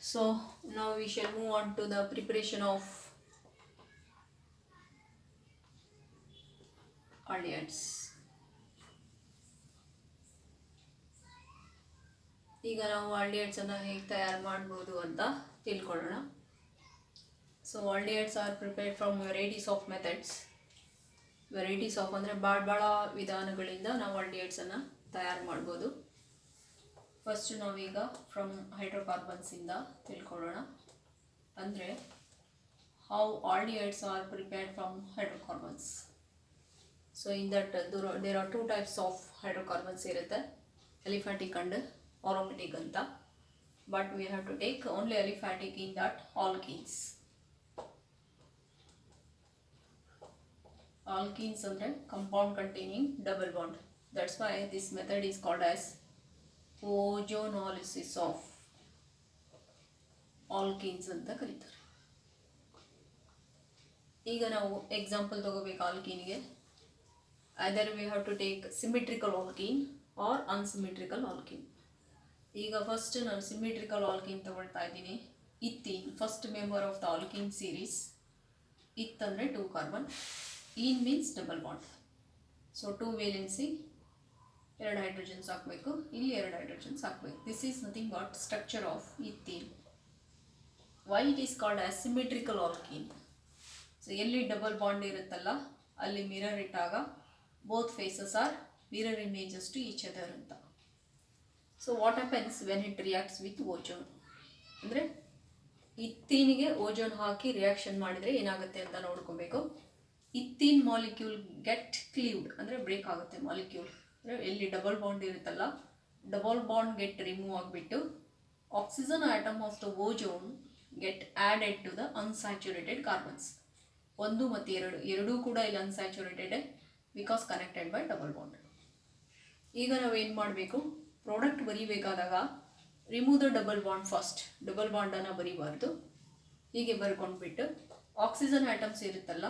So now we shall move on to the preparation of aldehydes. ಈಗ ನಾವು aldehydes ಅನ್ನು ಹೇಗೆ ತಯಾರು ಮಾಡಬಹುದು ಅಂತ ತಿಳ್ಕೊಳ್ಳೋಣ. So aldehydes are prepared from varieties of methods. Varieties of ಅಂದರೆ ಭಾಳ ವಿಧಾನಗಳಿಂದ ನಾವು aldehydes ಅನ್ನು ತಯಾರು ಮಾಡ್ಬೋದು. ಫಸ್ಟ್ ನಾವೀಗ ಫ್ರಮ್ ಹೈಡ್ರೋಕಾರ್ಬನ್ಸಿಂದ ತಿಳ್ಕೊಳ್ಳೋಣ. ಅಂದರೆ how aldehydes are prepared from hydrocarbons. So in that there are two types of hydrocarbons ಇರುತ್ತೆ, aliphatic and aromatic ಅಂತ. But we have to take only aliphatic in that alkenes. Alkenes ಅಂದರೆ compound containing double bond. That's why this method is called as ozonolysis of alkenes ಅಂತ ಕರೀತಾರೆ. ಈಗ ನಾವು example ತಗೋಬೇಕು ಆಲ್ಕೀನ್ಗೆ. either we have to take symmetrical alkene or unsymmetrical alkene. ಈಗ first ನಾನು symmetrical alkene ತಗೊಳ್ತಾ ಇದ್ದೀನಿ. Ethene first member of the alkene series. Eth ಅಂದರೆ 2 carbon, ene means double bond. So 2 valency, 2 hydrogens ಹಾಕಬೇಕು, ಇಲ್ಲಿ 2 ಹೈಡ್ರೋಜನ್ಸ್ ಹಾಕಬೇಕು. This is nothing but structure of ethene. Why it is called as symmetrical alkene. So ಎಲ್ಲಿ double bond ಇರುತ್ತಲ್ಲ ಅಲ್ಲಿ mirror ಇಟ್ಟಾಗ both faces are mirror images to each other ಅಂತ. So what happens when it reacts with ozone ಅಂದರೆ ಇಥೀನಿಗೆ ozone ಹಾಕಿ reaction ಮಾಡಿದರೆ ಏನಾಗುತ್ತೆ ಅಂತ ನೋಡ್ಕೋಬೇಕು. ಇಥೀನ್ ಮಾಲಿಕ್ಯೂಲ್ ಗೆಟ್ ಕ್ಲೀವ್ಡ್ ಅಂದರೆ ಬ್ರೇಕ್ ಆಗುತ್ತೆ ಮಾಲಿಕ್ಯೂಲ್. ಅಂದರೆ ಎಲ್ಲಿ ಡಬಲ್ ಬಾಂಡ್ ಇರುತ್ತಲ್ಲ ಡಬಲ್ ಬಾಂಡ್ ಗೆಟ್ ರಿಮೂವ್ ಆಗಿಬಿಟ್ಟು oxygen atom of the ozone get added to the unsaturated carbons. 1 ಮತ್ತು 2 ಎರಡೂ ಕೂಡ ಇಲ್ಲಿ unsaturated because connected by double bond. ಈಗ ನಾವೇನು ಮಾಡಬೇಕು, ಪ್ರಾಡಕ್ಟ್ ಬರೀಬೇಕಾದಾಗ remove the double bond first. Double ಬಾಂಡನ್ನು ಬರೀಬಾರ್ದು, ಹೀಗೆ ಬರ್ಕೊಂಡ್ಬಿಟ್ಟು ಆಕ್ಸಿಜನ್ ಆಟಮ್ಸ್ ಇರುತ್ತಲ್ಲ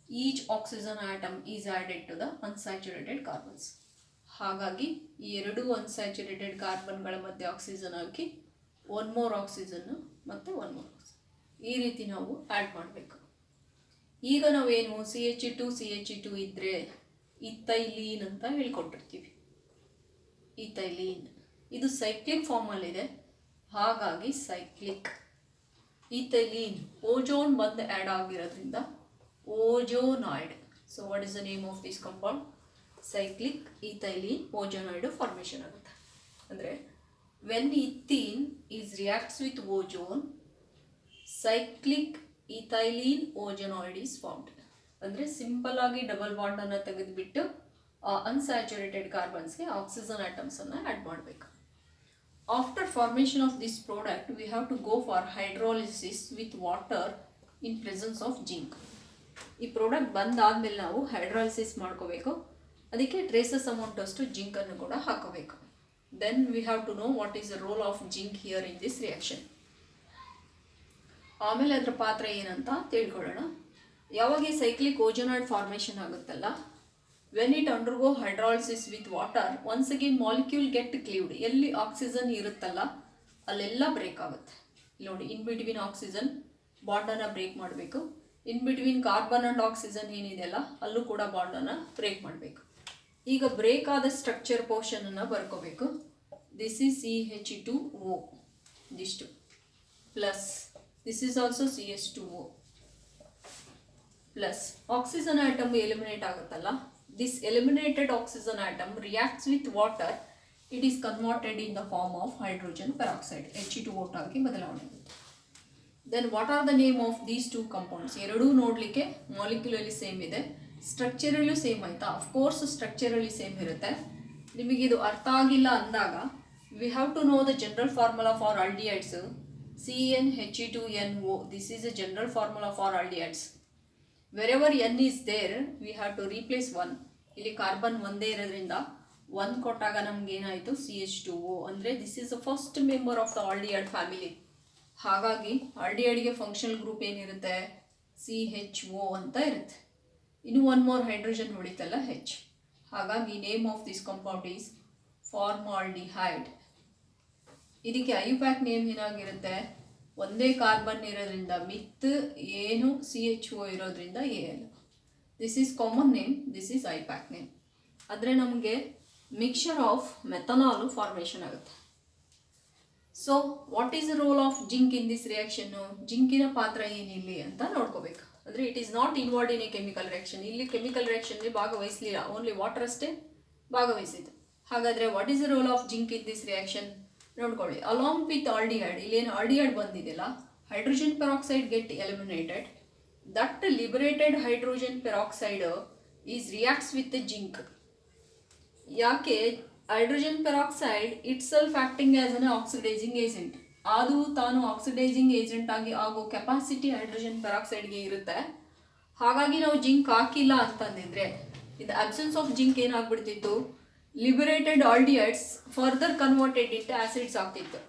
each oxygen atom is added to the unsaturated carbons. ಹಾಗಾಗಿ ಈ 2 ಅನ್ಸ್ಯಾಚುರೇಟೆಡ್ ಕಾರ್ಬನ್ಗಳ ಮಧ್ಯೆ ಆಕ್ಸಿಜನ್ ಹಾಕಿ 1 ಮೋರ್ ಆಕ್ಸಿಜನ್ನು ಮತ್ತು 1 ಮೋರ್ ಆಕ್ಸಿಜನ್ ಈ ರೀತಿ ನಾವು ಆ್ಯಡ್ ಮಾಡಬೇಕು. ಈಗ ನಾವೇನು CH2 ಇದ್ದರೆ ಇಥೈಲೀನ್ ಅಂತ ಹೇಳ್ಕೊಟ್ಟಿರ್ತೀವಿ. ಇಥೈಲೀನ್ ಇದು ಸೈಕ್ಲಿಕ್ ಫಾರ್ಮಲ್ಲಿದೆ, ಹಾಗಾಗಿ ಸೈಕ್ಲಿಕ್ ಇಥೈಲೀನ್. ಓಜೋನ್ ಬಂದು ಆ್ಯಡ್ ಆಗಿರೋದ್ರಿಂದ ozonoid. So what is the name of this compound? Cyclic ethylene ozonoid formation ಆಗುತ್ತೆ. ಅಂದರೆ when ethene is reacts with ozone cyclic ethylene ozonoid is formed. ಅಂದರೆ ಸಿಂಪಲ್ ಆಗಿ ಡಬಲ್ ಬಾಂಡನ್ನು ತೆಗೆದುಬಿಟ್ಟು ಅನ್ಸ್ಯಾಚುರೇಟೆಡ್ ಕಾರ್ಬನ್ಸ್ಗೆ oxygen ಆಟಮ್ಸನ್ನು ಆ್ಯಡ್ ಮಾಡಬೇಕು. After formation of this product we have to go for hydrolysis with water in presence of zinc. ಈ product ಬಂದಾದಮೇಲೆ ನಾವು ಹೈಡ್ರಾಲಿಸಿಸ್ ಮಾಡ್ಕೋಬೇಕು. ಅದಕ್ಕೆ ಟ್ರೇಸಸ್ ಅಮೌಂಟ್ ಅಷ್ಟು ಜಿಂಕನ್ನು ಕೂಡ ಹಾಕೋಬೇಕು. Then we have to know what is the role of zinc here in this reaction. ಆಮೇಲೆ ಅದರ ಪಾತ್ರ ಏನಂತ ತಿಳ್ಕೊಳ್ಳೋಣ. ಯಾವಾಗ ಈ ಸೈಕ್ಲಿಕ್ ಓಜೋನಾಯ್ಡ್ ಫಾರ್ಮೇಷನ್ ಆಗುತ್ತಲ್ಲ, when it undergo hydrolysis with water once again molecule get cleaved. ಎಲ್ಲಿ ಆಕ್ಸಿಜನ್ ಇರುತ್ತಲ್ಲ ಅಲ್ಲೆಲ್ಲ ಬ್ರೇಕ್ ಆಗುತ್ತೆ. ನೋಡಿ, ಇನ್ ಬಿಟ್ವೀನ್ ಆಕ್ಸಿಜನ್ ಬಾಂಡನ್ನು ಬ್ರೇಕ್ ಮಾಡಬೇಕು. In between carbon and oxygen ಏನಿದೆಯಲ್ಲ ಅಲ್ಲೂ ಕೂಡ ಬಾಂಡನ್ನು ಬ್ರೇಕ್ ಮಾಡಬೇಕು. ಈಗ ಬ್ರೇಕ್ ಆದ ಸ್ಟ್ರಕ್ಚರ್ ಪೋರ್ಷನನ್ನು ಬರ್ಕೋಬೇಕು. ದಿಸ್ ಈಸ್ CH2O, ದಿಷ್ಟು plus this is also CH2O plus oxygen atom eliminate ಆಗುತ್ತಲ್ಲ, this eliminated oxygen atom reacts with water. It is converted in the form of hydrogen peroxide, H2O ಆಗಿ ಬದಲಾವಣೆ ಆಗುತ್ತೆ. Then what are the name of these 2 compounds? ಎರಡೂ ನೋಡಲಿಕ್ಕೆ ಮಾಲಿಕ್ಯುಲರ್ಲಿ same ಇದೆ, ಸ್ಟ್ರಕ್ಚರಲ್ಲೂ same ಆಯಿತಾ? ಅಫ್ಕೋರ್ಸ್ ಸ್ಟ್ರಕ್ಚರಲಿ ಸೇಮ್ ಇರುತ್ತೆ. ನಿಮಗಿದು ಅರ್ಥ ಆಗಿಲ್ಲ ಅಂದಾಗ we have to know the general formula for aldehydes. CnH2NO. This is a general formula for aldehydes. Wherever N is there, we have to replace 1. ಇಲ್ಲಿ ಕಾರ್ಬನ್ ಒಂದೇ ಇರೋದ್ರಿಂದ 1 ಕೊಟ್ಟಾಗ ನಮ್ಗೆ ಏನಾಯಿತು? CH2O. ಅಂದರೆ this is the first member of the aldehyde family. ಹಾಗಾಗಿ ಆಲ್ಡಿಹೈಡ್ಗೆ functional group ಏನಿರುತ್ತೆ? CHO ಅಂತ ಇರುತ್ತೆ. ಇನ್ನು 1 ಮೋರ್ ಹೈಡ್ರೋಜನ್ ಉಳಿತಲ್ಲ H. ಹಾಗಾಗಿ name of this compound is formaldehyde. ಇದಕ್ಕೆ ಐಯುಪ್ಯಾಕ್ ನೇಮ್ ಏನಾಗಿರುತ್ತೆ? ಒಂದೇ ಕಾರ್ಬನ್ ಇರೋದ್ರಿಂದ ಮಿತ್ ಏನು CHO ಇರೋದ್ರಿಂದ AL. This is common name, this is IUPAC name. ಆದರೆ ನಮಗೆ ಮಿಕ್ಸ್ಚರ್ ಆಫ್ ಮೆಥನಾಲ್ ಫಾರ್ಮೇಷನ್ ಆಗುತ್ತೆ. So what is the role of zinc in this reaction? ಜಿಂಕಿನ ಪಾತ್ರ ಏನಿಲ್ಲಿ ಅಂತ ನೋಡ್ಕೋಬೇಕು. ಅಂದರೆ it is not involved in a chemical reaction. ಇಲ್ಲಿ ಕೆಮಿಕಲ್ ರಿಯಾಕ್ಷನ್ಗೆ ಭಾಗವಹಿಸಲಿಲ್ಲ, ಓನ್ಲಿ ವಾಟರ್ ಅಷ್ಟೇ ಭಾಗವಹಿಸಿತು. ಹಾಗಾದರೆ what is the role of zinc in this reaction ನೋಡ್ಕೊಳ್ಳಿ. ಅಲಾಂಗ್ ವಿತ್ ಆಲ್ಡಿಹೈಡ್, ಇಲ್ಲೇನು ಆಲ್ಡಿಹೈಡ್ ಬಂದಿದೆಯಲ್ಲ, hydrogen peroxide get eliminated. That liberated hydrogen peroxide is reacts with zinc. ಯಾಕೆ? Hydrogen peroxide itself acting as an oxidising agent. ಅದು ತಾನು oxidising agent ಆಗಿ ಆಗೋ capacity hydrogen ಪೆರಾಕ್ಸೈಡ್ಗೆ ಇರುತ್ತೆ. ಹಾಗಾಗಿ ನಾವು ಜಿಂಕ್ ಹಾಕಿಲ್ಲ ಅಂತಂದಿದ್ರೆ, ಇನ್ ಅಬ್ಸೆನ್ಸ್ ಆಫ್ ಜಿಂಕ್ ಏನಾಗ್ಬಿಡ್ತಿತ್ತು, liberated aldehydes further converted into acids ಆಗ್ತಿತ್ತು.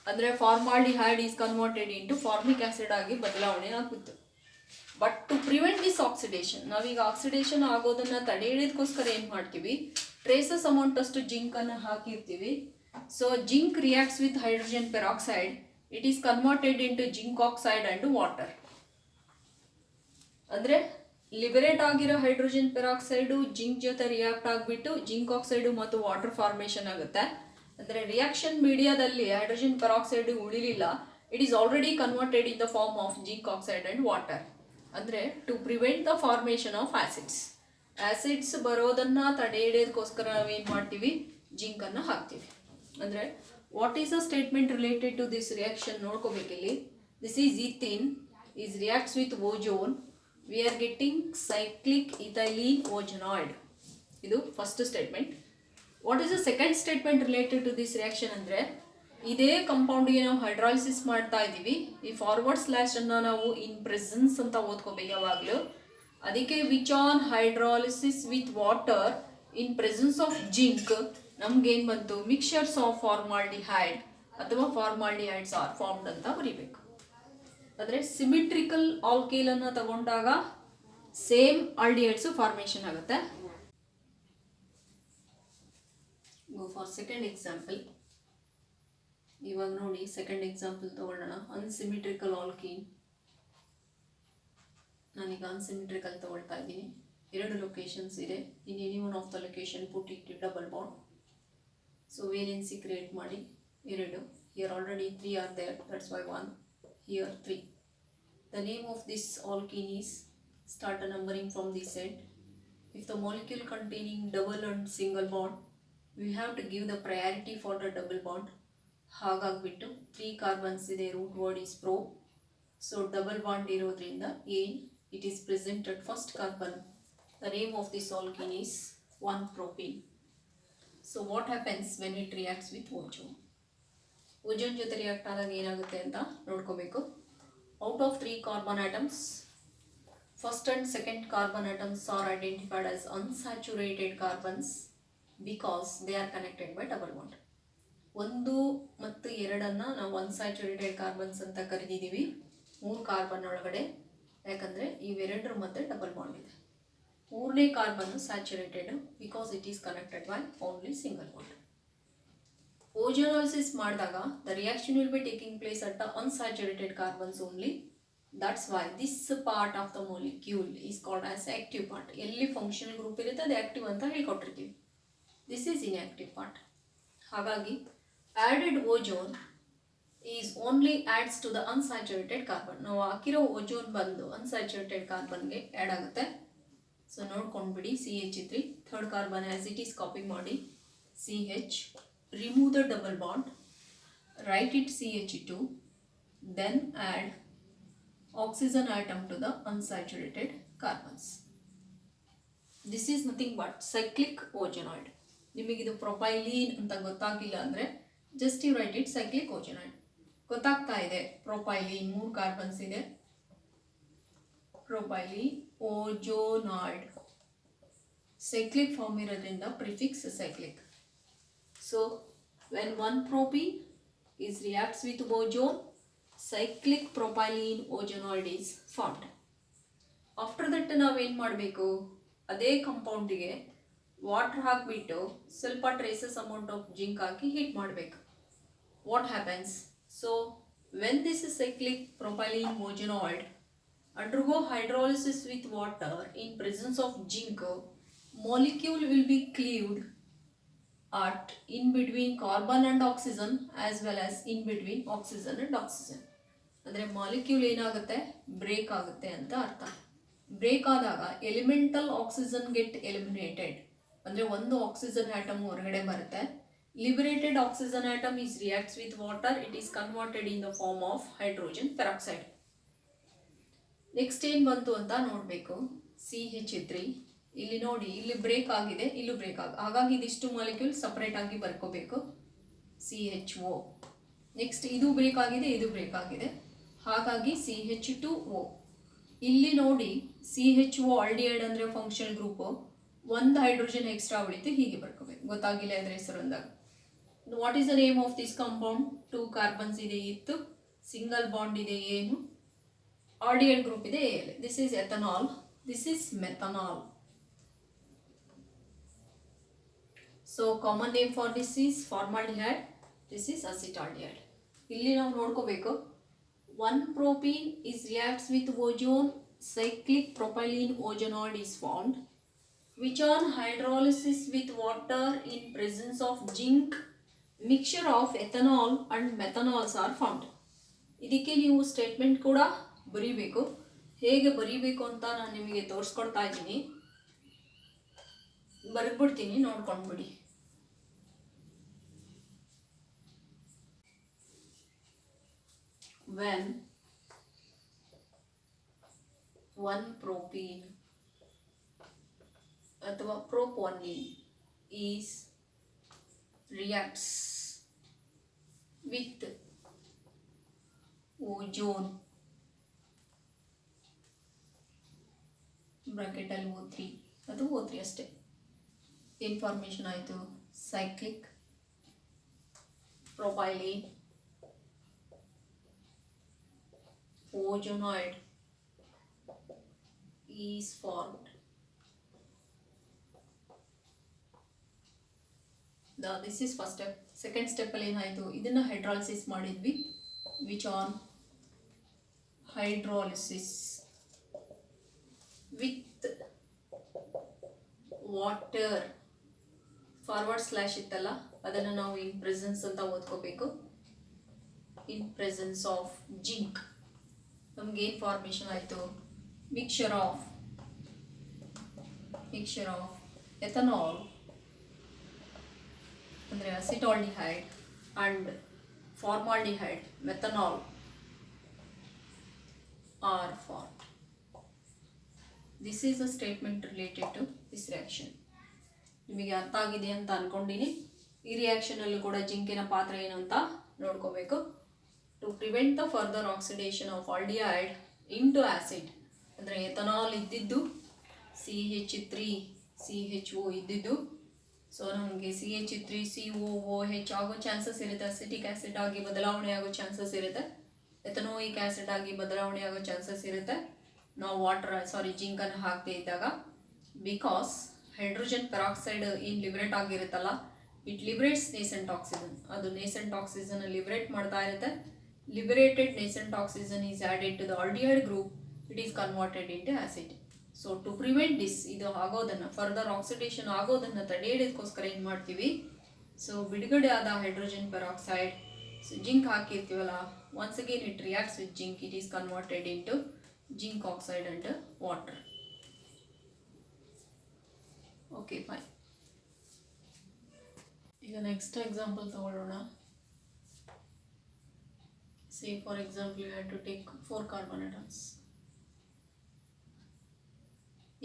ಅಂದರೆ formaldehyde is converted into formic acid ಆಗಿ ಬದಲಾವಣೆ ಆಗ್ತಿತ್ತು. But to prevent this oxidation, ನಾವೀಗ ಆಕ್ಸಿಡೇಷನ್ ಆಗೋದನ್ನು ತಡೆ ಹಿಡಿಯೋದಕ್ಕೋಸ್ಕರ ಏನು ಮಾಡ್ತೀವಿ, ಟ್ರೇಸಸ್ ಅಮೌಂಟ್ ಅಷ್ಟು ಜಿಂಕನ್ನು ಹಾಕಿರ್ತೀವಿ. So zinc reacts with hydrogen peroxide, it is converted into zinc oxide and water. ಅಂದರೆ ಲಿಬರೇಟ್ ಆಗಿರೋ ಹೈಡ್ರೋಜನ್ ಪೆರಾಕ್ಸೈಡು ಜಿಂಕ್ ಜೊತೆ ರಿಯಾಕ್ಟ್ ಆಗಿಬಿಟ್ಟು ಜಿಂಕ್ ಆಕ್ಸೈಡು ಮತ್ತು ವಾಟರ್ ಫಾರ್ಮೇಷನ್ ಆಗುತ್ತೆ. ಅಂದರೆ ರಿಯಾಕ್ಷನ್ ಮೀಡಿಯಾದಲ್ಲಿ ಹೈಡ್ರೋಜನ್ ಪೆರಾಕ್ಸೈಡು ಉಳಿಲಿಲ್ಲ, it is already converted in the form of zinc oxide and water. ಅಂದರೆ to prevent the formation of acids, acids ಬರೋದನ್ನು ತಡೆ ಹಿಡಿಯೋದಕ್ಕೋಸ್ಕರ ನಾವೇನು ಮಾಡ್ತೀವಿ, ಜಿಂಕನ್ನು ಹಾಕ್ತೀವಿ. ಅಂದರೆ what is the statement related to this reaction ನೋಡ್ಕೋಬೇಕಿಲ್ಲಿ. This is ethene is reacts with ozone, we are getting cyclic ethylene ozonoid. ಇದು first statement. What is the second statement related to this reaction ಅಂದರೆ, ಇದೇ ಕಂಪೌಂಡ್ಗೆ ನಾವು hydrolysis ಮಾಡ್ತಾ ಇದ್ದೀವಿ. ಈ forward ಸ್ಲ್ಯಾಶನ್ನು ನಾವು in presence ಅಂತ ಓದ್ಕೋಬೇಕು ಯಾವಾಗಲೂ. ಅದಕ್ಕೆ which on hydrolysis with water in presence of zinc ನಮ್ಗೇನು ಬಂತು, ಮಿಕ್ಸ್ಚರ್ಸ್ ಆಫ್ ಫಾರ್ಮಾಲ್ಡಿಹೈಡ್ ಅಥವಾ ಫಾರ್ಮಾಲ್ಡಿಹೈಡ್ಸ್ ಆರ್ ಫಾರ್ಮ್ಡ್ ಅಂತ ಬರೀಬೇಕು. ಅಂದರೆ ಸಿಮಿಟ್ರಿಕಲ್ ಆಲ್ಕೇಲನ್ನು ತಗೊಂಡಾಗ ಸೇಮ್ ಆಲ್ಡಿಹೈಡ್ಸು ಫಾರ್ಮೇಷನ್ ಆಗುತ್ತೆ. Go for second example. ಇವಾಗ ನೋಡಿ ಸೆಕೆಂಡ್ ಎಕ್ಸಾಂಪಲ್ ತಗೊಳ್ಳೋಣ. Unsymmetrical alkene. ನಾನೀಗ ಅನ್ಸಿಮಿಟ್ರಿಕಲ್ ತಗೊಳ್ತಾ ಇದ್ದೀನಿ. 2 ಲೊಕೇಶನ್ಸ್ ಇದೆ. In any one of the location put it double bond. So valency create ಮಾಡಿ 2. Here already 3 are there, that's why 1. Here 3. The name of this alkene is, start a numbering from this end. If the molecule containing double and single bond, we have to give the priority for the double bond. ಹಾಗಾಗ್ಬಿಟ್ಟು 3 carbons ಇದೆ, root word is pro. So double bond ಇರೋದ್ರಿಂದ ಏನ್, it is presented first carbon. The name of this alkene is 1-propene. So what happens when it reacts with ozone? Ozone ಜೊತೆ react ಆದಾಗ ಏನಾಗುತ್ತೆ ಅಂತ ನೋಡ್ಕೋಬೇಕು. Out of 3 carbon atoms, first and second carbon atoms are identified as unsaturated carbons because they are connected by double bond. 1 ಮತ್ತು 2 ನಾವು unsaturated carbons ಅಂತ ಕರೆದಿದ್ದೀವಿ 3 carbon ಒಳಗಡೆ, ಯಾಕಂದರೆ ಇವೆರಡರ ಮಧ್ಯೆ ಡಬಲ್ ಬಾಂಡ್ ಇದೆ. 3ನೇ ಕಾರ್ಬನ್ನು saturated because it is connected by only single bond. Ozonolysis ಮಾಡಿದಾಗ the reaction will be taking place at the unsaturated carbons only. That's why this part of the molecule is called as active part. ಎಲ್ಲಿ functional group ಇರುತ್ತೆ ಅದು active ಅಂತ ಹೇಳ್ಕೊಟ್ಟಿರ್ತೀವಿ. This is inactive part. ಹಾಗಾಗಿ added ozone is only adds to the unsaturated carbon. ನಾವು ಹಾಕಿರೋ ozone ಬಂದು unsaturated ಕಾರ್ಬನ್ಗೆ ಆ್ಯಡ್ ಆಗುತ್ತೆ. ಸೊ ನೋಡ್ಕೊಂಡ್ಬಿಡಿ, CH3 third carbon as it is copy ಮಾಡಿ CH, remove the double bond, write it CH2, then add oxygen atom to the unsaturated carbons. This is nothing but cyclic ozonoid. ನಿಮಗಿದು propylene ಅಂತ ಗೊತ್ತಾಗಿಲ್ಲ ಅಂದರೆ just you write it cyclic ozonoid. ಗೊತ್ತಾಗ್ತಾ ಇದೆ, propylene 3 carbons ಇದೆ, propylene ozonoid. Cyclic form ಇರೋದ್ರಿಂದ prefix cyclic. So when 1-propene is reacts with ozone, cyclic propylene ozonoid is formed. After that ನಾವೇನು ಮಾಡಬೇಕು, ಅದೇ ಕಂಪೌಂಡಿಗೆ ವಾಟರ್ ಹಾಕಿಬಿಟ್ಟು ಸ್ವಲ್ಪ ಟ್ರೇಸಸ್ ಅಮೌಂಟ್ ಆಫ್ ಜಿಂಕ್ ಹಾಕಿ ಹೀಟ್ ಮಾಡಬೇಕು. What happens? So when this cyclic propylene mogenoid undergo hydrolysis with water in presence of zinc, molecule will be cleaved at in between carbon and oxygen as well as in between oxygen and oxygen. ಅಂದರೆ molecule ಏನಾಗುತ್ತೆ, break ಆಗುತ್ತೆ ಅಂತ ಅರ್ಥ. Break ಆದಾಗ elemental oxygen get eliminated, ಅಂದರೆ ಒಂದು oxygen atom ಹೊರಗಡೆ ಬರುತ್ತೆ. Liberated oxygen atom is reacts with water, it is converted in the form of hydrogen peroxide. Next ಏನು ಬಂತು ಅಂತ ನೋಡಬೇಕು. CH3 ಇಲ್ಲಿ ನೋಡಿ, ಇಲ್ಲಿ ಬ್ರೇಕ್ ಆಗಿದೆ, ಇಲ್ಲೂ ಬ್ರೇಕ್ ಹಾಗಾಗಿ ಇದಿಷ್ಟು ಮಾಲಿಕ್ಯೂಲ್ ಸಪ್ರೇಟ್ ಆಗಿ ಬರ್ಕೋಬೇಕು. CHO. ನೆಕ್ಸ್ಟ್ ಇದು ಬ್ರೇಕ್ ಆಗಿದೆ, ಇದು ಬ್ರೇಕ್ ಆಗಿದೆ, ಹಾಗಾಗಿ CH2O. ಇಲ್ಲಿ ನೋಡಿ CHO ಆಲ್ಡಿಹೈಡ್ ಅಂದರೆ ಫಂಕ್ಷನಲ್ ಗ್ರೂಪು, ಒಂದು ಹೈಡ್ರೋಜನ್ ಎಕ್ಸ್ಟ್ರಾ ಉಳಿತು, ಹೀಗೆ ಬರ್ಕೋಬೇಕು. ಗೊತ್ತಾಗಿಲ್ಲ ಅದರ ಹೆಸರು ಅಂದಾಗ. What is the name of this compound? 2 carbons ಇದೆ, ಇತ್ತು ಸಿಂಗಲ್ ಬಾಂಡ್ ಇದೆ, ಏನು ಆಲ್ಡಿಹೈಡ್ ಗ್ರೂಪ್ ಇದೆ, AL. This is ethanal, this is methanal. So common name for this is formaldehyde, this is acetaldehyde. ಇಲ್ಲಿ ನಾವು ನೋಡ್ಕೋಬೇಕು, 1 propene is reacts with ozone, cyclic propylene ozonide is formed, which on hydrolysis with water in presence of zinc, mixture of ethanol and methanols are formed. ಇದಕ್ಕೆ ನೀವು statement ಕೂಡ ಬರೀಬೇಕು. ಹೇಗೆ ಬರೀಬೇಕು ಅಂತ ನಾನು ನಿಮಗೆ ತೋರಿಸ್ಕೊಡ್ತಾ ಇದ್ದೀನಿ, ಬರೆದ್ಬಿಡ್ತೀನಿ, ನೋಡ್ಕೊಂಡ್ಬಿಡಿ. When 1 propene ಅಥವಾ propionine is reacts with ozone bracket ಅಲ್ಲಿ O3 ಅದು O3 ಅಷ್ಟೇ. ಇನ್ಫಾರ್ಮೇಷನ್ ಆಯಿತು. Cyclic propylene ozonoid is formed. This is first step. Second step ಅಲ್ಲಿ ಏನಾಯಿತು, ಇದನ್ನು ಹೈಡ್ರಾಲಿಸಿಸ್ ಮಾಡಿದ್ವಿ. Which on hydrolysis with water, forward slash ಇತ್ತಲ್ಲ, ಅದನ್ನು ನಾವು ಇನ್ ಪ್ರೆಸೆನ್ಸ್ ಅಂತ ಓದ್ಕೋಬೇಕು. ಇನ್ ಪ್ರೆಸೆನ್ಸ್ ಆಫ್ ಜಿಂಕ್ ನಮಗೆ ಏನು ಫಾರ್ಮೇಷನ್ ಆಯಿತು, ಮಿಕ್ಸ್ಚರ್ ಆಫ್ ಎಥನಾಲ್ ಅಂದರೆ acetaldehyde and formaldehyde methanal are formed. This is a statement related to this reaction. ನಿಮಗೆ ಅರ್ಥ ಆಗಿದೆ ಅಂತ ಅಂದ್ಕೊಂಡಿನಿ. ಈ ರಿಯಾಕ್ಷನಲ್ಲೂ ಕೂಡ ಜಿಂಕಿನ ಪಾತ್ರ ಏನು ಅಂತ ನೋಡ್ಕೋಬೇಕು. To prevent the further oxidation of aldehyde into acid, ಅಂದರೆ ಎಥನಾಲ್ ಇದ್ದಿದ್ದು CH3 CHO ಇದ್ದಿದ್ದು, ಸೊ ನಮಗೆ CH3COOH ಆಗೋ ಚಾನ್ಸಸ್ ಇರುತ್ತೆ, ಅಸಿಟಿಕ್ ಆ್ಯಸಿಡ್ ಆಗಿ ಬದಲಾವಣೆ ಆಗೋ ಚಾನ್ಸಸ್ ಇರುತ್ತೆ, ಎಥನೋಯಿಕ್ ಆ್ಯಸಿಡ್ ಆಗಿ ಬದಲಾವಣೆ ಆಗೋ ಚಾನ್ಸಸ್ ಇರುತ್ತೆ ನಾವು ಜಿಂಕನ್ನು ಹಾಕದೇ ಇದ್ದಾಗ. ಬಿಕಾಸ್ ಹೈಡ್ರೋಜನ್ ಪೆರಾಕ್ಸೈಡ್ ಏನು liberate ಆಗಿರುತ್ತಲ್ಲ, it liberates nascent oxygen, ಅದು ನೇಸೆಂಟ್ ಆಕ್ಸಿಜನ್ ಲಿಬರೇಟ್ ಮಾಡ್ತಾ ಇರುತ್ತೆ. Liberated nascent oxygen is added to the aldehyde group, it is converted into acid. So to prevent this, ಇದು ಆಗೋದನ್ನು ಫರ್ದರ್ ಆಕ್ಸಿಡೇಷನ್ ಆಗೋದನ್ನು ತಡೆಯೋದಕ್ಕೋಸ್ಕರ ಏನು ಮಾಡ್ತೀವಿ, so ಬಿಡುಗಡೆ ಆದ ಹೈಡ್ರೋಜನ್ ಪೆರಾಕ್ಸೈಡ್, ಸೊ ಜಿಂಕ್ ಹಾಕಿರ್ತೀವಲ್ಲ, once again it reacts with zinc, it is converted into zinc oxide and water. Okay fine. ಈಗ next example ತಗೊಳ್ಳೋಣ. Say for example you had to take 4 carbon atoms.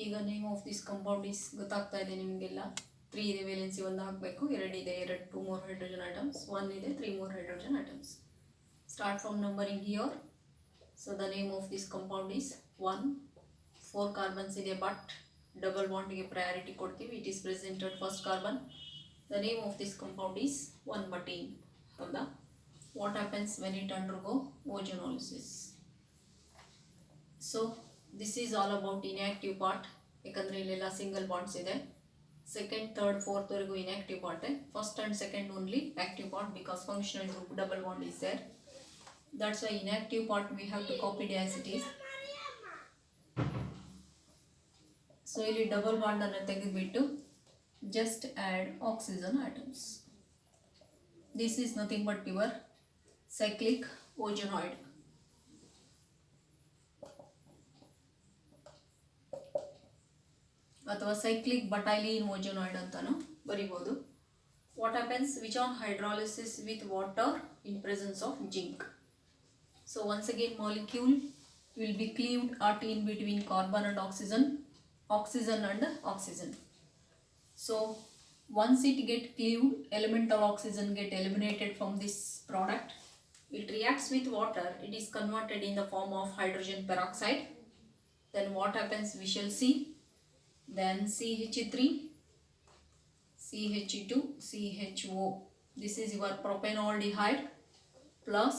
ಈಗ name of this compound is ಗೊತ್ತಾಗ್ತಾ ಇದೆ ನಿಮಗೆಲ್ಲ. 3 ಇದೆ, valency 1 ಹಾಕಬೇಕು, 2 ಇದೆ, 2 more hydrogen atoms, 1 ಇದೆ, 3 more hydrogen atoms. Start from numbering here. So the name of this compound is 1. 4 carbons ಇದೆ, but double ಬಾಂಡ್ಗೆ priority ಕೊಡ್ತೀವಿ. It is presented first carbon. The name of this compound is 1-butene. ಹೌದಾ? What happens when it undergo ozonolysis? So this is all about inactive part, ಯಾಕಂದರೆ ಇಲ್ಲೆಲ್ಲ single bonds ಇದೆ. Second, third, fourth ವರೆಗೂ inactive part. First and second only active part, because functional group double bond is there. That's why inactive part we have to copy it as it is. So ಇಲ್ಲಿ double bond ಅನ್ನು ತೆಗೆದುಬಿಟ್ಟು just add oxygen atoms. This is nothing but your cyclic ozoniide. ಅಥವಾ cyclic butylyene ozoniide ಅಂತಾನು ಬರಿಬಹುದು. What happens which on hydrolysis with water in presence of zinc. So once again molecule will be cleaved at in between carbon and oxygen and oxygen. So once it get cleaved, elemental oxygen get eliminated from this product. It reacts with water, it is converted in the form of hydrogen peroxide. Then what happens we shall see. Then CH3, CH2, CHO. This is your propanoldehyde plus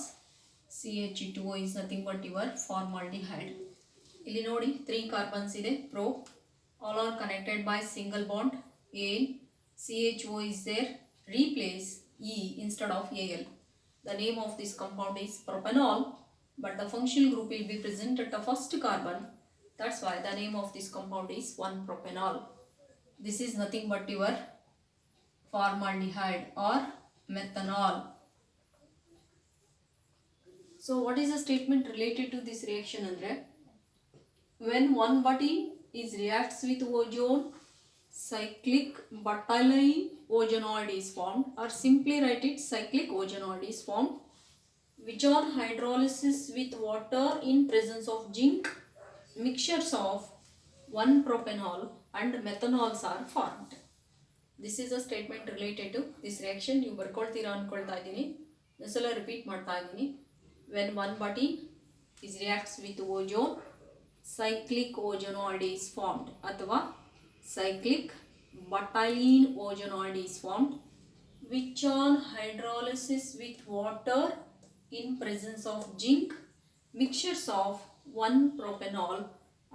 CH2O is nothing but your formaldehyde. ಇಲ್ಲಿ ನೋಡಿ 3 carbons ಇದೆ pro, all are connected by single bond. A CHO is there, replace E instead of Al. The name of this compound is propanol, but the functional group will be present at the first carbon. That's why the name of this compound is 1-propanol. This is nothing but your formaldehyde or methanol. So what is the statement related to this reaction andre, when one butene is reacts with ozone, cyclic butylyene ozoniide is formed, or simply write it cyclic ozoniide is formed, which on hydrolysis with water in presence of zinc, mixtures of 1-propanol and methanols are formed. This is a statement related to this reaction. You ಬರ್ಕೊಳ್ತೀರಾ ಅನ್ಕೊಳ್ತಾ ಇದ್ದೀನಿ, ಒಂದ್ಸಲ repeat ಮಾಡ್ತಾ ಇದ್ದೀನಿ. When one butene is reacts with ozone, cyclic ozoniide is formed, ಅಥವಾ cyclic butylyene ozoniide is formed, which on hydrolysis with water in presence of zinc, mixtures of 1-propanol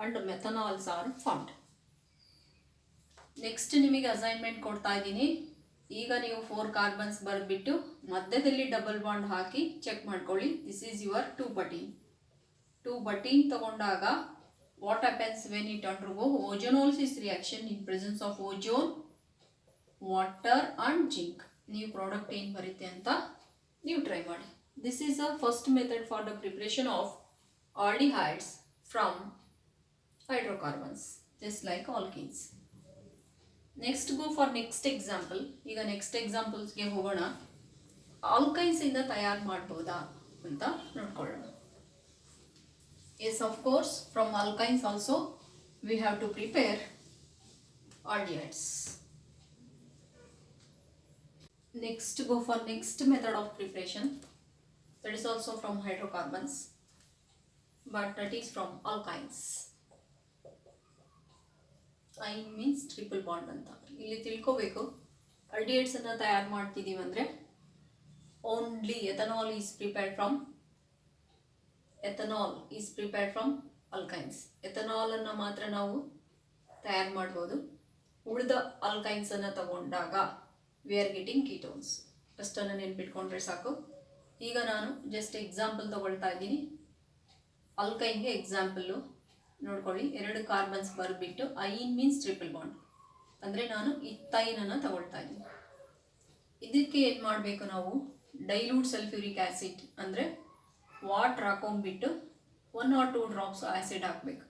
and methanols are formed. Next ನಿಮಗೆ assignment ಕೊಡ್ತಾ ಇದ್ದೀನಿ. ಈಗ ನೀವು 4 carbons ಬರೆದ್ಬಿಟ್ಟು ಮಧ್ಯದಲ್ಲಿ double bond ಹಾಕಿ check ಮಾಡ್ಕೊಳ್ಳಿ. ದಿಸ್ ಈಸ್ ಯುವರ್ 2 ಬಟೀನ್ ತಗೊಂಡಾಗ what happens when it undergo ozonolysis reaction in presence of ozone, water and zinc. ನೀವು ಪ್ರಾಡಕ್ಟ್ ಏನು ಬರುತ್ತೆ ಅಂತ ನೀವು ಟ್ರೈ ಮಾಡಿ. This is a first method for the preparation of aldehydes from hydrocarbons, just like alkenes. Next go for next example. ಈಗ next ಎಕ್ಸಾಂಪಲ್ಸ್ಗೆ ಹೋಗೋಣ. ಆಲ್ಕೈನ್ಸ್ ಇಂದ ತಯಾರು ಮಾಡ್ಬೋದಾ ಅಂತ ನೋಡ್ಕೊಳ್ಳೋಣ. Yes, of course, from alkynes also we have to prepare aldehydes. Next go for next method of preparation, that is also from hydrocarbons, but that is from alkynes. I means triple bond ಅಂತ. ಇಲ್ಲಿ ತಿಳ್ಕೋಬೇಕು, aldehydes ಅನ್ನು ತಯಾರು ಮಾಡ್ತಿದ್ದೀವಿ ಅಂದರೆ only ethanol is prepared from alkynes. ethanol ಅನ್ನು ಮಾತ್ರ ನಾವು ತಯಾರು ಮಾಡ್ಬೋದು. ಉಳಿದ alkynes ಅನ್ನು ತಗೊಂಡಾಗ we are getting ketones. ಅಷ್ಟನ್ನು ನೆನ್ಪಿಟ್ಕೊಂಡ್ರೆ ಸಾಕು. ಈಗ ನಾನು ಜಸ್ಟ್ ಎಕ್ಸಾಂಪಲ್ ತಗೊಳ್ತಾ ಇದ್ದೀನಿ. ಅಲ್ಕೈನ್ಗೆ ಎಕ್ಸಾಂಪಲ್ಲು ನೋಡ್ಕೊಳ್ಳಿ. 2 ಕಾರ್ಬನ್ಸ್ ಬರೆದ್ಬಿಟ್ಟು ಐನ್ ಮೀನ್ಸ್ ಟ್ರಿಪಲ್ ಬಾಂಡ್ ಅಂದರೆ ನಾನು ಇಥೈನನ್ನು ತಗೊಳ್ತಾ ಇದ್ದೀನಿ. ಇದಕ್ಕೆ ಏನು ಮಾಡಬೇಕು, ನಾವು ಡೈಲ್ಯೂಟ್ ಸಲ್ಫ್ಯೂರಿಕ್ ಆ್ಯಸಿಡ್ ಅಂದರೆ ವಾಟರ್ ಹಾಕೊಂಡ್ಬಿಟ್ಟು 1 or 2 ಡ್ರಾಪ್ಸ್ ಆ್ಯಸಿಡ್ ಹಾಕಬೇಕು.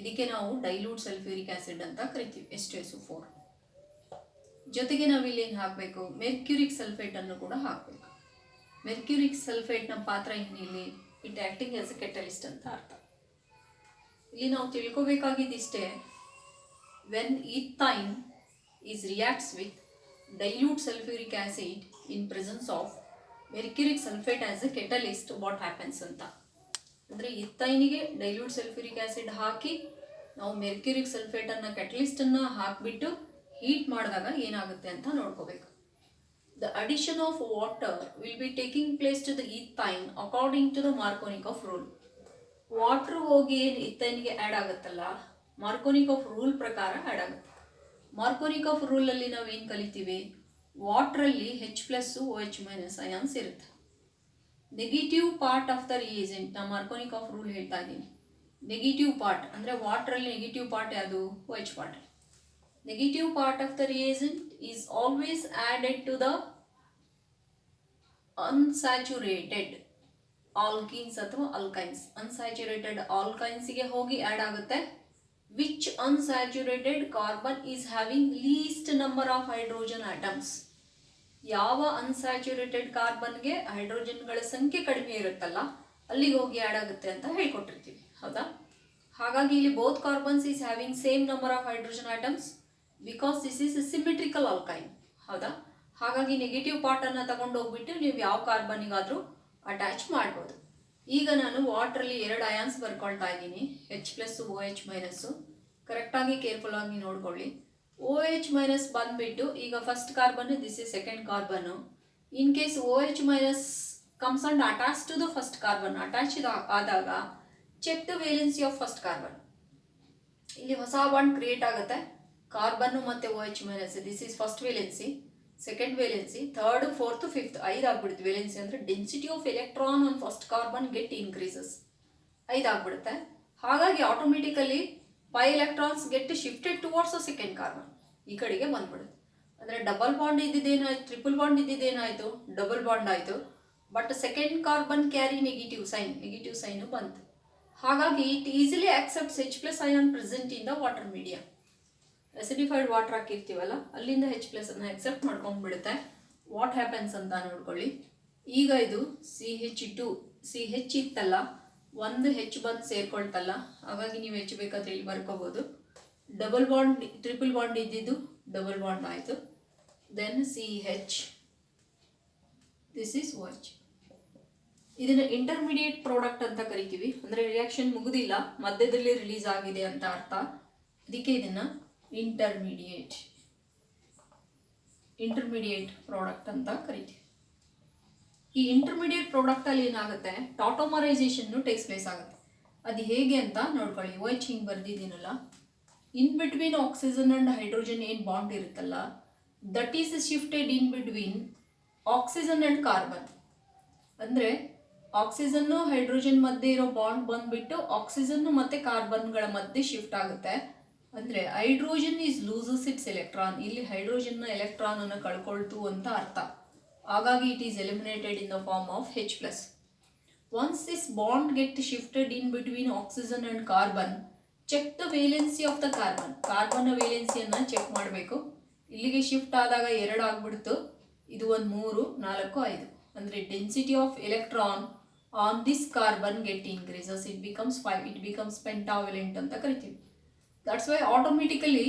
ಇದಕ್ಕೆ ನಾವು ಡೈಲ್ಯೂಟ್ ಸಲ್ಫ್ಯೂರಿಕ್ ಆ್ಯಸಿಡ್ ಅಂತ ಕರಿತೀವಿ, H2SO4. ಜೊತೆಗೆ ನಾವಿಲ್ಲಿ ಏನು ಹಾಕಬೇಕು, ಮೆರ್ಕ್ಯೂರಿಕ್ ಸಲ್ಫೇಟನ್ನು ಕೂಡ ಹಾಕಬೇಕು. ಮೆರ್ಕ್ಯೂರಿಕ್ ಸಲ್ಫೇಟ್ನ ಪಾತ್ರ ಏನಿಲ್ಲಿ, it acting as a catalyst ಅಂತ ಅರ್ಥ. ಇಲ್ಲಿ ನಾವು ತಿಳ್ಕೋಬೇಕಾಗಿದ್ದಿಷ್ಟೇ, when ethyne is reacts with dilute sulphuric acid in presence of mercuric sulphate as a catalyst what happens ಅಂತ. ಅಂದರೆ ಈಥೈನಿಗೆ ಡೈಲ್ಯೂಟ್ ಸಲ್ಫ್ಯೂರಿಕ್ ಆ್ಯಸಿಡ್ ಹಾಕಿ ನಾವು ಮೆರ್ಕ್ಯೂರಿಕ್ ಸಲ್ಫೇಟನ್ನು ಕೆಟಲಿಸ್ಟನ್ನು ಹಾಕಿಬಿಟ್ಟು ಹೀಟ್ ಮಾಡಿದಾಗ ಏನಾಗುತ್ತೆ ಅಂತ ನೋಡ್ಕೋಬೇಕು. The addition of water will be taking place to the ethine according to the Markovnikov rule. Water ಹೋಗಿ ಏನು ಇಥೈನ್ಗೆ ಆ್ಯಡ್ ಆಗುತ್ತಲ್ಲ, ಮಾರ್ಕೋನಿಕೋಫ್ ರೂಲ್ ಪ್ರಕಾರ ಆ್ಯಡ್ ಆಗುತ್ತೆ. ಮಾರ್ಕೋನಿಕೋಫ್ ರೂಲಲ್ಲಿ ನಾವು ಏನು ಕಲಿತೀವಿ, ವಾಟ್ರಲ್ಲಿ H+, OH- ಅಯಾನ್ಸ್ ಇರುತ್ತೆ. Negative part of the reagent, ನಾನು ಮಾರ್ಕೋನಿಕ್ ಆಫ್ ರೂಲ್ ಹೇಳ್ತಾ ಇದ್ದೀನಿ. ನೆಗೆಟಿವ್ ಪಾರ್ಟ್ ಅಂದರೆ ವಾಟ್ರಲ್ಲಿ ನೆಗೆಟಿವ್ ಪಾರ್ಟ್ ಯಾವುದು? OH part. Negative part of the reagent is always added to the unsaturated alkenes ಅಥವಾ ಅಲ್ಕೈನ್ಸ್. ಅನ್ಸ್ಯಾಚುರೇಟೆಡ್ ಆಲ್ಕೈನ್ಸ್ಗೆ ಹೋಗಿ ಆ್ಯಡ್ ಆಗುತ್ತೆ. Which unsaturated carbon is having least number of hydrogen atoms. ಯಾವ unsaturated ಕಾರ್ಬನ್ಗೆ ಹೈಡ್ರೋಜನ್ಗಳ ಸಂಖ್ಯೆ ಕಡಿಮೆ ಇರುತ್ತಲ್ಲ ಅಲ್ಲಿಗೆ ಹೋಗಿ ಆ್ಯಡ್ ಆಗುತ್ತೆ ಅಂತ ಹೇಳ್ಕೊಟ್ಟಿರ್ತೀವಿ, ಹೌದಾ? ಹಾಗಾಗಿ ಇಲ್ಲಿ both carbons is having same number of hydrogen atoms because this is symmetrical alkyne, ಹೌದಾ? ಹಾಗಾಗಿ ನೆಗೆಟಿವ್ ಪಾರ್ಟನ್ನು ತಗೊಂಡು ಹೋಗ್ಬಿಟ್ಟು ನೀವು ಯಾವ ಕಾರ್ಬನ್ನಿಗಾದರೂ ಅಟ್ಯಾಚ್ ಮಾಡ್ಬೋದು. ಈಗ ನಾನು ವಾಟ್ರಲ್ಲಿ 2 ಅಯಾನ್ಸ್ ಬರ್ಕೊಳ್ತಾ ಇದ್ದೀನಿ, H+ OH ಮೈನಸ್ಸು. ಕರೆಕ್ಟಾಗಿ ಕೇರ್ಫುಲ್ಲಾಗಿ ನೋಡ್ಕೊಳ್ಳಿ. OH ಮೈನಸ್ ಬಂದುಬಿಟ್ಟು ಈಗ first carbon, this is second carbon. In case OH minus comes and attach to the first carbon, attach ಆದಾಗ check the valency of first carbon. ಇಲ್ಲಿ ಹೊಸ ಬಾಂಡ್ ಕ್ರಿಯೇಟ್ ಆಗುತ್ತೆ, carbon ಮತ್ತು OH minus. This is first valency, second valency, third, fourth, fifth, 5 ಆಗ್ಬಿಡುತ್ತೆ valency. ಅಂದರೆ density of electron on first carbon get increases, 5 ಆಗ್ಬಿಡುತ್ತೆ. ಹಾಗಾಗಿ automatically 5 electrons get shifted towards second carbon, ಈ ಕಡೆಗೆ ಬಂದ್ಬಿಡುತ್ತೆ. ಅಂದರೆ ಡಬಲ್ ಬಾಂಡ್ ಇದ್ದಿದ್ದೇನಾಯ್ತು, ಟ್ರಿಪಲ್ ಬಾಂಡ್ ಇದ್ದಿದ್ದೇನಾಯಿತು, ಡಬಲ್ ಬಾಂಡ್ ಆಯಿತು. But second carbon carry negative sign ಬಂತು. ಹಾಗಾಗಿ it easily accepts H+ ion present in the water media. Acidified water ಹಾಕಿರ್ತೀವಲ್ಲ ಅಲ್ಲಿಂದ H+ ಅನ್ನು ಎಕ್ಸೆಪ್ಟ್ ಮಾಡ್ಕೊಂಡ್ಬಿಡುತ್ತೆ. ವಾಟ್ ಹ್ಯಾಪನ್ಸ್ ಅಂತ ನೋಡ್ಕೊಳ್ಳಿ. ಈಗ ಇದು CH2 CH ಇತ್ತಲ್ಲ, ಒಂದು H ಬಂದು ಸೇರ್ಕೊಳ್ತಲ್ಲ, ಹಾಗಾಗಿ ನೀವು H ಬೇಕಾದ್ರೆ ಇಲ್ಲಿ ಬರ್ಕೋಬೋದು. ಡಬಲ್ ಬಾಂಡ್, ಟ್ರಿಪಲ್ ಬಾಂಡ್ ಇದ್ದಿದ್ದು ಡಬಲ್ ಬಾಂಡ್ ಆಯಿತು. Then CH, this is OH. ಇದನ್ನು ಇಂಟರ್ಮೀಡಿಯೇಟ್ ಪ್ರಾಡಕ್ಟ್ ಅಂತ ಕರಿತೀವಿ. ಅಂದರೆ ರಿಯಾಕ್ಷನ್ ಮುಗುದಿಲ್ಲ, ಮಧ್ಯದಲ್ಲಿ ರಿಲೀಸ್ ಆಗಿದೆ ಅಂತ ಅರ್ಥ. ಅದಕ್ಕೆ ಇದನ್ನು ಇಂಟರ್ಮೀಡಿಯೇಟ್ ಪ್ರಾಡಕ್ಟ್ ಅಂತ ಕರಿತೀವಿ. ಈ ಇಂಟರ್ಮೀಡಿಯೇಟ್ ಪ್ರಾಡಕ್ಟಲ್ಲಿ ಏನಾಗುತ್ತೆ, ಟಾಟೋಮರೈಸೇಷನ್ನು ಟೇಕ್ಸ್ ಪ್ಲೇಸ್ ಆಗುತ್ತೆ. ಅದು ಹೇಗೆ ಅಂತ ನೋಡ್ಕೊಳ್ಳಿ. OH ಹಿಂಗೆ ಬರ್ದಿದ್ದೀನಲ್ಲ, in between oxygen and hydrogen ಏನು ಬಾಂಡ್ ಇರುತ್ತಲ್ಲ, that is shifted in between oxygen and carbon. ಅಂದರೆ ಆಕ್ಸಿಜನ್ನು ಹೈಡ್ರೋಜನ್ ಮಧ್ಯೆ ಇರೋ ಬಾಂಡ್ ಬಂದುಬಿಟ್ಟು ಆಕ್ಸಿಜನ್ನು ಮತ್ತು ಕಾರ್ಬನ್ಗಳ ಮಧ್ಯೆ ಶಿಫ್ಟ್ ಆಗುತ್ತೆ. ಅಂದರೆ hydrogen is loses its electron. ಇಲ್ಲಿ ಹೈಡ್ರೋಜನ್ನ ಎಲೆಕ್ಟ್ರಾನನ್ನು ಕಳ್ಕೊಳ್ತು ಅಂತ ಅರ್ಥ. ಹಾಗಾಗಿ it is eliminated in the form of H+. Once this bond get shifted in between oxygen and carbon, check the valency of the carbon. ಕಾರ್ಬನ್ನ ವೇಲೆನ್ಸಿಯನ್ನು ಚೆಕ್ ಮಾಡಬೇಕು. ಇಲ್ಲಿಗೆ ಶಿಫ್ಟ್ ಆದಾಗ 2 ಆಗ್ಬಿಡ್ತು, ಇದು ಒಂದು 3, 4, 5. ಅಂದರೆ density of electron on this carbon get increases, it becomes 5, it becomes pentavalent ಅಂತ ಕರಿತೀವಿ. That's why automatically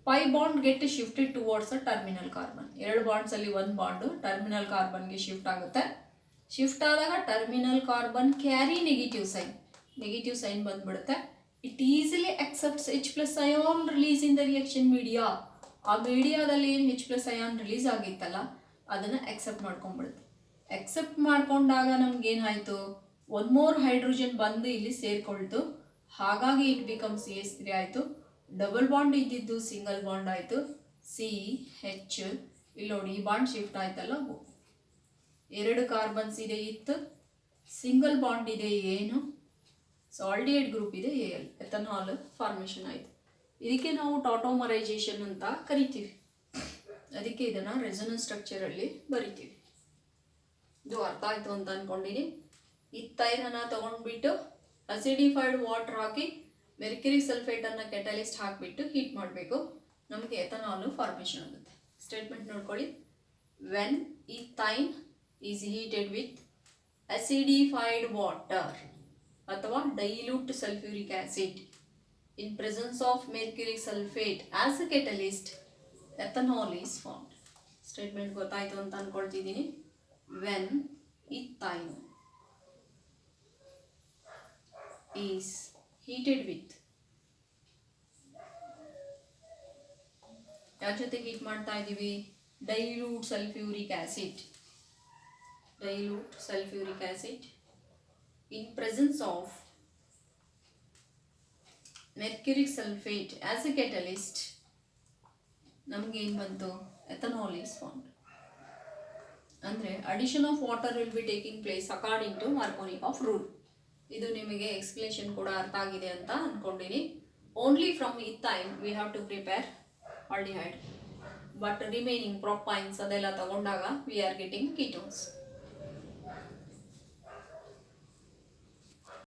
pi bond get shifted towards a terminal carbon. 2 ಬಾಂಡ್ಸಲ್ಲಿ 1 ಬಾಂಡು ಟರ್ಮಿನಲ್ ಕಾರ್ಬನ್ಗೆ ಶಿಫ್ಟ್ ಆಗುತ್ತೆ. ಶಿಫ್ಟ್ ಆದಾಗ terminal carbon carry negative sign ಬಂದ್ಬಿಡುತ್ತೆ. It easily accepts H+ ion release in the reaction media. ಆ ಮೀಡಿಯಾದಲ್ಲಿ ಏನು H+ ಅಯಾನ್ ರಿಲೀಸ್ ಆಗಿತ್ತಲ್ಲ ಅದನ್ನು ಅಕ್ಸೆಪ್ಟ್ ಮಾಡ್ಕೊಂಡ್ಬಿಡುತ್ತೆ. ಅಕ್ಸೆಪ್ಟ್ ಮಾಡ್ಕೊಂಡಾಗ ನಮಗೇನಾಯಿತು, 1 ಮೋರ್ ಹೈಡ್ರೋಜನ್ ಬಂದು ಇಲ್ಲಿ ಸೇರಿಕೊಳ್ತು. ಹಾಗಾಗಿ ಇಟ್ ಬಿಕಮ್ಸ್ CH3 ಆಯಿತು. ಡಬಲ್ ಬಾಂಡ್ ಇದ್ದಿದ್ದು ಸಿಂಗಲ್ ಬಾಂಡ್ ಆಯಿತು, CH. ಇಲ್ಲಿ ನೋಡಿ, ಈ ಬಾಂಡ್ ಶಿಫ್ಟ್ ಆಯ್ತಲ್ಲ, 2 ಕಾರ್ಬನ್ಸ್ ಇದೆ ಇತ್ತು, ಸಿಂಗಲ್ ಬಾಂಡ್ ಇದೆ ಏನು, ಸಾಲ್ಡಿಯೇಟ್ ಗ್ರೂಪ್ ಇದೆ Al, ಎಥನಾಲ್ ಫಾರ್ಮೇಷನ್ ಆಯಿತು. ಇದಕ್ಕೆ ನಾವು ಟಾಟೋಮರೈಸೇಷನ್ ಅಂತ ಕರಿತೀವಿ. ಅದಕ್ಕೆ ಇದನ್ನು ರೆಸೊನೆನ್ಸ್ ಸ್ಟ್ರಕ್ಚರಲ್ಲಿ ಬರಿತೀವಿ. ಇದು ಅರ್ಥ ಆಯಿತು ಅಂತ ಅಂದ್ಕೊಂಡಿನಿ. ಇತ್ತೈನನ್ನು ತೊಗೊಂಡ್ಬಿಟ್ಟು ಅಸಿಡಿಫೈಡ್ ವಾಟರ್ ಹಾಕಿ ಮೆರ್ಕ್ಯುರಿ ಸಲ್ಫೇಟನ್ನು ಕೆಟಲಿಸ್ಟ್ ಹಾಕಿಬಿಟ್ಟು ಹೀಟ್ ಮಾಡಬೇಕು, ನಮಗೆ ಎಥನಾಲು ಫಾರ್ಮೇಷನ್ ಆಗುತ್ತೆ. ಸ್ಟೇಟ್ಮೆಂಟ್ ನೋಡ್ಕೊಳ್ಳಿ. When ethyne is heated with acidified water ಅಥವಾ dilute sulphuric acid in presence of mercury sulphate as a catalyst, ethanol is formed. Statement ಗೊತ್ತಾಯಿತು ಅಂತ ಅಂದ್ಕೊಳ್ತಿದ್ದೀನಿ. When ethyne is heated with, ಯಾರ ಜೊತೆ ಹೀಟ್ ಮಾಡ್ತಾ ಇದ್ದೀವಿ, dilute sulphuric acid in presence of mercuric sulphate as a catalyst, ನಮಗೇನು ಬಂತು, ethanol is formed. ಅಂದರೆ addition of water will be taking place according to Markovnikov rule. ಇದು ನಿಮಗೆ explanation ಕೂಡ ಅರ್ಥ ಆಗಿದೆ ಅಂತ ಅಂದ್ಕೊಂಡಿನಿ. Only from ethyne we have to prepare aldehyde, but remaining propynes ಅದೆಲ್ಲ ತಗೊಂಡಾಗ ವಿ ಆರ್ ಗೆಟಿಂಗ್ ಕೀಟೋನ್ಸ್.